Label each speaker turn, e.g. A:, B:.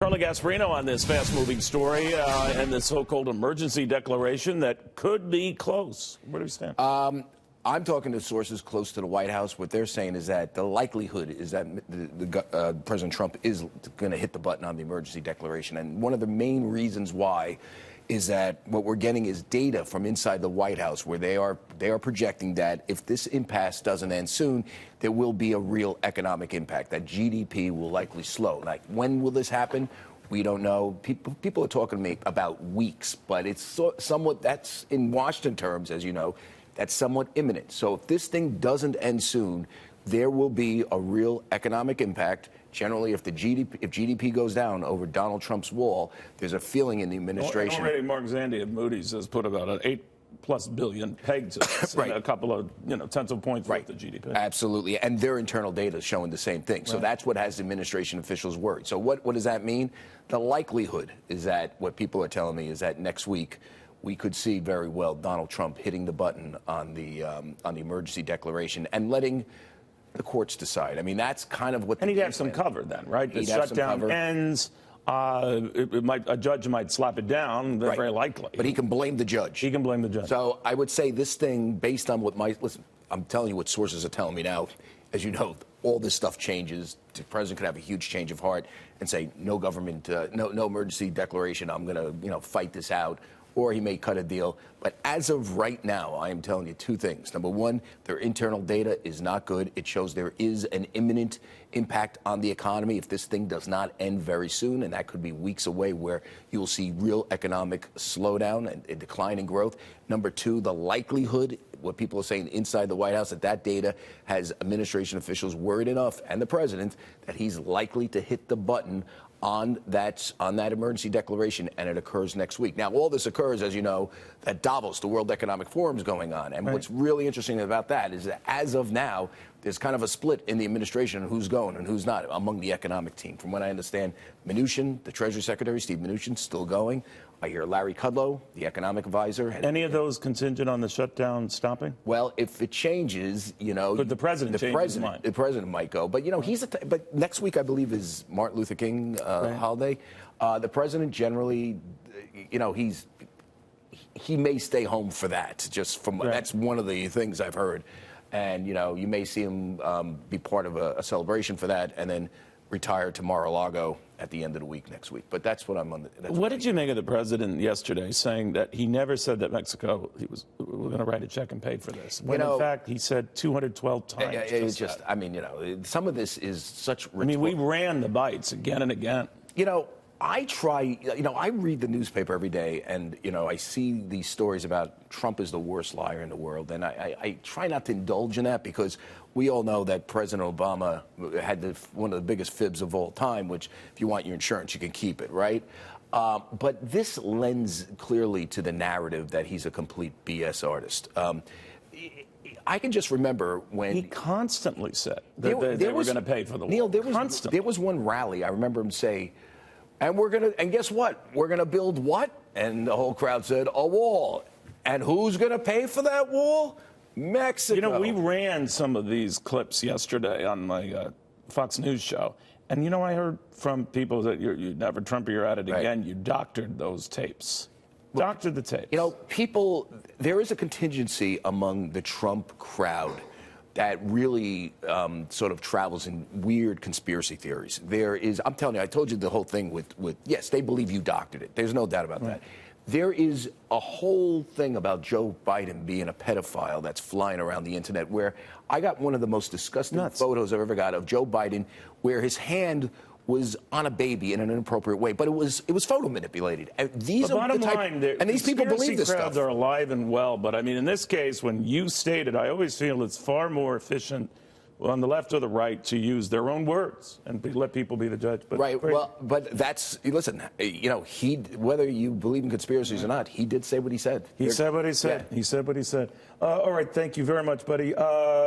A: Carla Gasparino on this fast-moving story and the so-called emergency declaration that could be close. Where do we stand?
B: I'm talking to sources close to the White House. What they're saying is that the likelihood is that President Trump is going to hit the button on the emergency declaration. And one of the main reasons why is that what we're getting is data from inside the White House where they are projecting that if this impasse doesn't end soon, there will be a real economic impact, that GDP will likely slow. Like, when will this happen? We don't know. People are talking to me about weeks, but it's somewhat, that's in Washington terms, as you know, that's somewhat imminent. So if this thing doesn't end soon, there will be a real economic impact. Generally, if GDP goes down over Donald Trump's wall, there's a feeling in the administration.
A: Already Mark Zandi of Moody's has put about an $8+ billion peg to this, right, and a couple of tenths of points worth of GDP.
B: Absolutely, and their internal data is showing the same thing. So that's what has administration officials worried. So what does that mean? The likelihood is that what people are telling me is that next week we could see very well Donald Trump hitting the button on the emergency declaration and letting the courts decide. I mean, that's kind of what.
A: And he'd have some cover then, right? The shutdown ends. A judge might slap it down. They're very likely.
B: But he can blame the judge.
A: He can blame the judge.
B: So I would say this thing, based on what listen, I'm telling you what sources are telling me now. As you know, all this stuff changes. The president could have a huge change of heart and say, no government, no emergency declaration. I'm going to, fight this out. Or he may cut a deal. But as of right now, I am telling you two things. Number one, their internal data is not good. It shows there is an imminent impact on the economy if this thing does not end very soon, and that could be weeks away, where you will see real economic slowdown and a decline in growth. Number two, the likelihood, what people are saying inside the White House, that data has administration officials worried enough, and the president, that he's likely to hit the button on that emergency declaration, and it occurs next week. Now, all this occurs, as you know, at Davos, the World Economic Forum is going on. And what's really interesting about that is that as of now, there's kind of a split in the administration on who's going and who's not among the economic team. From what I understand, Mnuchin, the Treasury Secretary, Steve Mnuchin, still going. I hear Larry Kudlow, the economic advisor.
A: Any of those contingent on the shutdown stopping?
B: Well, if it changes,
A: Could the president change his mind?
B: The president might go. But, but next week, I believe, is Martin Luther King holiday. The president generally, he may stay home for that. Just from that's one of the things I've heard. And, you may see him be part of a celebration for that and then retire to Mar-a-Lago at the end of the week next week. But that's what I'm on.
A: What did you make of the president yesterday saying that he never said that Mexico we're going to write a check and pay for this? When in fact he said 212 times.
B: Some of this is such.
A: We ran the bites again and again.
B: I read the newspaper every day, and, I see these stories about Trump is the worst liar in the world. And I try not to indulge in that, because we all know that President Obama had one of the biggest fibs of all time, which if you want your insurance, you can keep it, right? But this lends clearly to the narrative that he's a complete BS artist. I can just remember when
A: he constantly said that they were going to pay for the wall.
B: Neil, there was one rally I remember him say, and guess what? We're going to build what? And the whole crowd said, a wall. And who's going to pay for that wall? Mexico.
A: We ran some of these clips yesterday on my Fox News show. And, I heard from people that you never Trump, you're at it again. You doctored those tapes. Doctored the tapes.
B: There is a contingency among the Trump crowd that really sort of travels in weird conspiracy theories. I'm telling you, I told you the whole thing with yes, they believe you doctored it. There's no doubt about that. There is a whole thing about Joe Biden being a pedophile that's flying around the internet, where I got one of the most disgusting photos I've ever got of Joe Biden, where his hand was on a baby in an inappropriate way, but it was photo manipulated. And these people believe this stuff.
A: Crowds are alive and well, but in this case, when you state it, I always feel it's far more efficient on the left or the right to use their own words and let people be the judge. But
B: but that's, listen, whether you believe in conspiracies or not, he did say what he said.
A: He said what he said. He said what he said. All right, thank you very much, buddy.